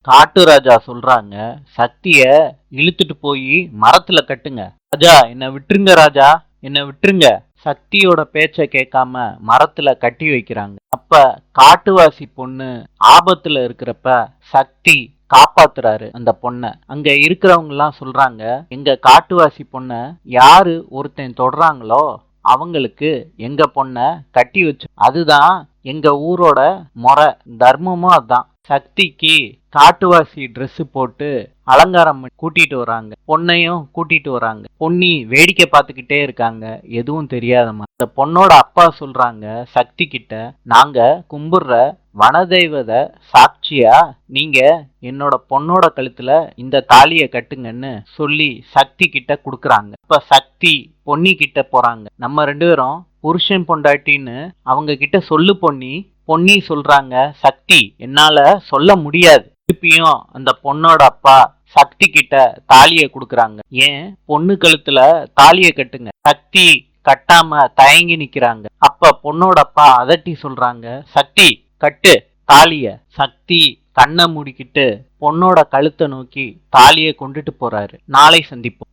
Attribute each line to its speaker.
Speaker 1: காட்டு ராஜா சொல்றாங்க, சக்திய இழுத்துட்டு போய் மரத்துல கட்டுங்க. ராஜா, என்ன விட்டுருங்க ராஜா, என்ன விட்டுருங்க. சக்தியோட பேச்ச கேட்காம மரத்துல கட்டி வைக்கிறாங்க. அப்ப காட்டுவாசி பொண்ணு ஆபத்துல இருக்கிறப்ப சக்தி காப்பாத்துறாரு அந்த பொண்ண. அங்க இருக்கிறவங்க எல்லாம் சொல்றாங்க, எங்க காட்டுவாசி பொண்ண யாரு ஒருத்தன் தொடுறாங்களோ அவங்களுக்கு எங்க பொண்ண கட்டி வச்சு, அதுதான் எங்க ஊரோட முறை, தர்மமும் அதான். சக்திக்கு காட்டுவாசி ட்ரெஸ் போட்டு அலங்காரம் பண்ணி கூட்டிட்டு வராங்க. பொண்ணையும் கூட்டிட்டு வராங்க. பொன்னி வேடிக்கை பார்த்துக்கிட்டே இருக்காங்க, எதுவும் தெரியாத மாதிரி. அந்த பொண்ணோட அப்பா சொல்றாங்க சக்தி கிட்ட, நாங்க கும்பிடுற வனதெய்வத சாட்சியா நீங்க என்னோட பொண்ணோட கழுத்துல இந்த தாலிய கட்டுங்கன்னு சொல்லி சக்தி கிட்ட குடுக்கறாங்க. இப்ப சக்தி பொன்னி கிட்ட போறாங்க. நம்ம 2 பேரும் புருஷன் பொண்டாட்டின்னு அவங்க கிட்ட சொல்லு பொன்னி. பொன்னி சொல்றாங்க, சக்தி என்னால சொல்ல முடியாது. திருப்பியும் அந்த பொண்ணோட அப்பா சக்தி கிட்ட தாலிய குடுக்கறாங்க. ஏன் பொண்ணு கழுத்துல தாலிய கட்டுங்க. சக்தி கட்டாம தயங்கி நிக்கிறாங்க. அப்ப பொண்ணோட அப்பா அதட்டி சொல்றாங்க, சக்தி கட்டு தாலிய. சக்தி கண்ணை மூடிக்கிட்டு பொண்ணோட கழுத்தை நோக்கி தாலிய கொண்டுட்டு போறாரு. நாளை சந்திப்போம்.